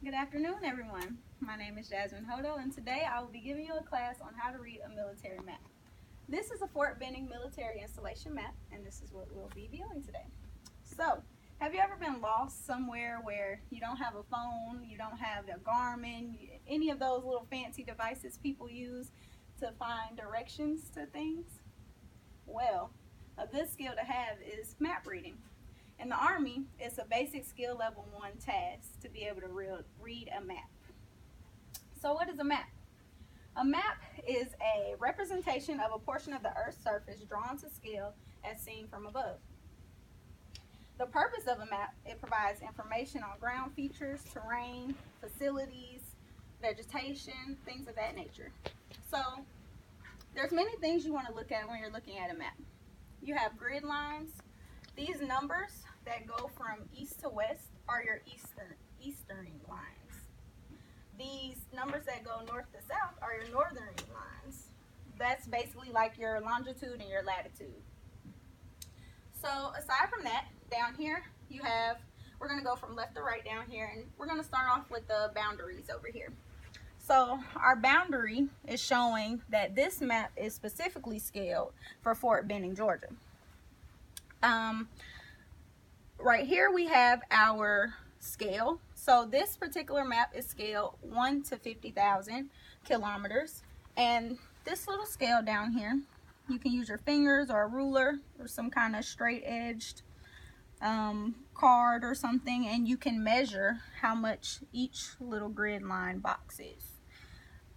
Good afternoon, everyone. My name is Jasmine Hodo, and today I will be giving you a class on how to read a military map. This is a Fort Benning military installation map, and this is what we'll be viewing today. So, have you ever been lost somewhere where you don't have a phone, you don't have a Garmin, any of those little fancy devices people use to find directions to things? Well, a good skill to have is map reading. In the Army, it's a basic skill level 1 task to be able to read a map. So what is a map? A map is a representation of a portion of the Earth's surface drawn to scale as seen from above. The purpose of a map, it provides information on ground features, terrain, facilities, vegetation, things of that nature. So there's many things you want to look at when you're looking at a map. You have grid lines. These numbers that go from east to west are your eastern lines. These numbers that go north to south are your northern lines. That's basically like your longitude and your latitude. So aside from that, down here you have, we're going to go from left to right down here, and we're going to start off with the boundaries over here. So our boundary is showing that this map is specifically scaled for Fort Benning, Georgia. Right here we have our scale. So this particular map is scaled 1 to 50,000 kilometers, and this little scale down here, you can use your fingers or a ruler or some kind of straight edged card or something, and you can measure how much each little grid line box is.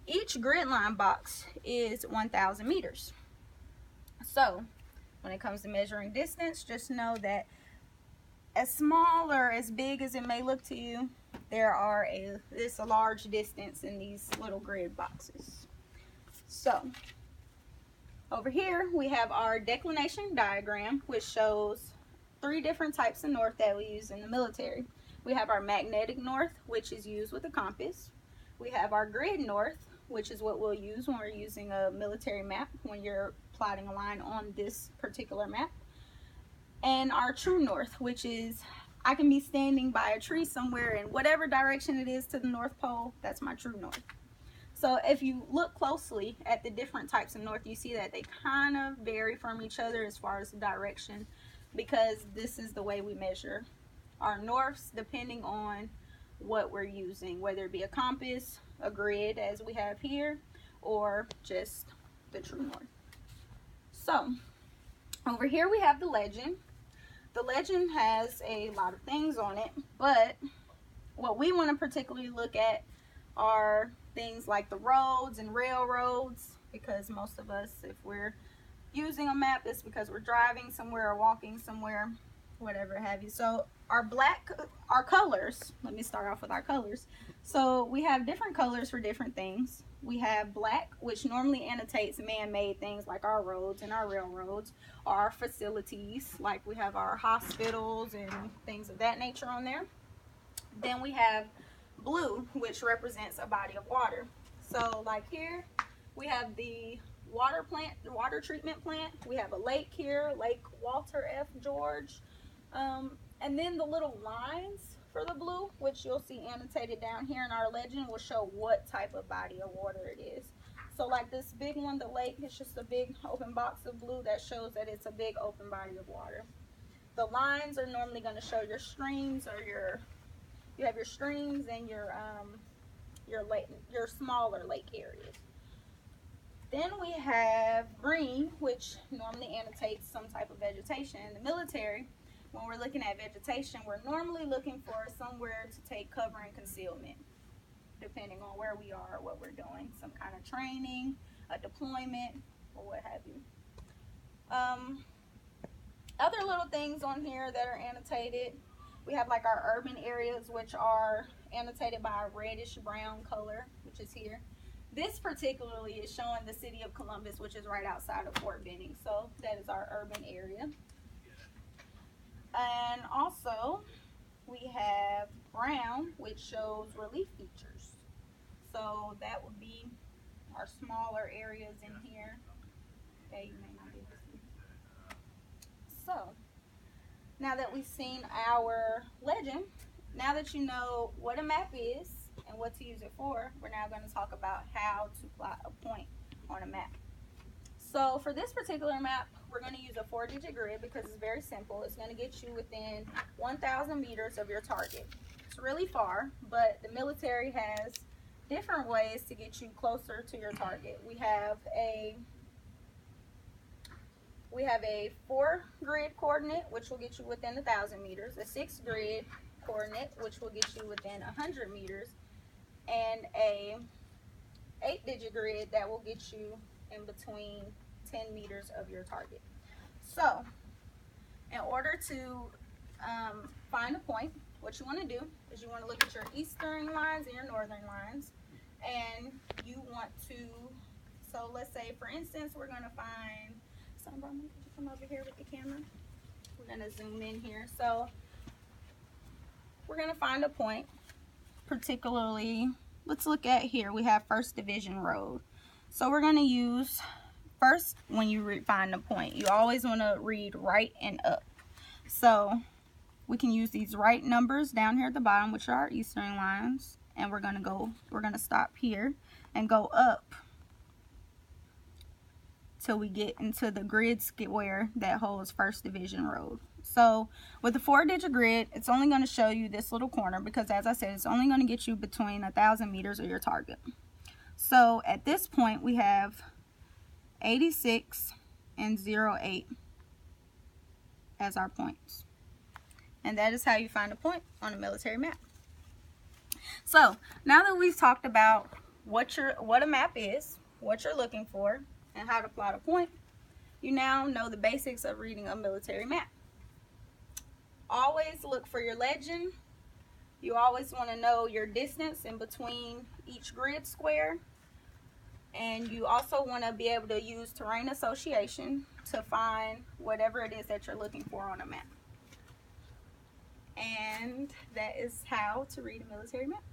Each grid line box is 1,000 meters. So when it comes to measuring distance, just know that as small or as big as it may look to you, it's a large distance in these little grid boxes. So over here we have our declination diagram, which shows 3 different types of north that we use in the military. We have our magnetic north, which is used with a compass. We have our grid north, which is what we'll use when we're using a military map, when you're plotting a line on this particular map. And our true north, which is, I can be standing by a tree somewhere in whatever direction it is to the North Pole, that's my true north. So if you look closely at the different types of north, you see that they kind of vary from each other as far as the direction, because this is the way we measure our norths depending on what we're using, whether it be a compass, a grid as we have here, or just the true north. So over here we have the legend. The legend has a lot of things on it, but what we want to particularly look at are things like the roads and railroads, because most of us, if we're using a map, it's because we're driving somewhere or walking somewhere, whatever have you. So our colors, let me start off with our colors. So we have different colors for different things. We have black, which normally annotates man-made things like our roads and our railroads, our facilities, like we have our hospitals and things of that nature on there. Then we have blue, which represents a body of water. So like here, we have the water plant, the water treatment plant. We have a lake here, Lake Walter F. George. And then the little lines for the blue, which you'll see annotated down here in our legend, will show what type of body of water it is. So like this big one, the lake, is just a big open box of blue that shows that it's a big open body of water. The lines are normally going to show your streams, or you have your streams and your smaller lake areas. Then we have green, which normally annotates some type of vegetation. In the military, when we're looking at vegetation, we're normally looking for somewhere to take cover and concealment, depending on where we are or what we're doing, some kind of training, a deployment, or what have you. Other little things on here that are annotated, we have like our urban areas, which are annotated by a reddish brown color, which is here. This particularly is showing the city of Columbus, which is right outside of Fort Benning. So that is our urban area. And also we have brown, which shows relief features. So that would be our smaller areas in here. Okay, you may not be able to see. So now that we've seen our legend, now that you know what a map is, and what to use it for, we're now going to talk about how to plot a point on a map. So for this particular map, we're going to use a 4-digit grid because it's very simple. It's going to get you within 1,000 meters of your target. It's really far, but the military has different ways to get you closer to your target. We have a 4-grid coordinate, which will get you within 1,000 meters, a 6-grid coordinate, which will get you within 100 meters, and a 8-digit grid that will get you in between 10 meters of your target. So in order to find a point, what you want to do is you want to look at your eastern lines and your northern lines, and you want to, so let's say for instance we're going to find, could you come over here with the camera? We're going to zoom in here. So we're going to find a point, particularly, let's look at here, we have 1st Division Road. So we're going to use, first, when you find a point, you always want to read right and up. So we can use these right numbers down here at the bottom, which are our eastern lines, and we're going to stop here and go up till we get into the grid square that holds 1st Division Road. So with the 4-digit grid, it's only going to show you this little corner because, as I said, it's only going to get you between 1,000 meters of your target. So at this point, we have 86 and 08 as our points. And that is how you find a point on a military map. So now that we've talked about what a map is, what you're looking for, and how to plot a point, you now know the basics of reading a military map. Always look for your legend. You always want to know your distance in between each grid square. And you also want to be able to use terrain association to find whatever it is that you're looking for on a map. And that is how to read a military map.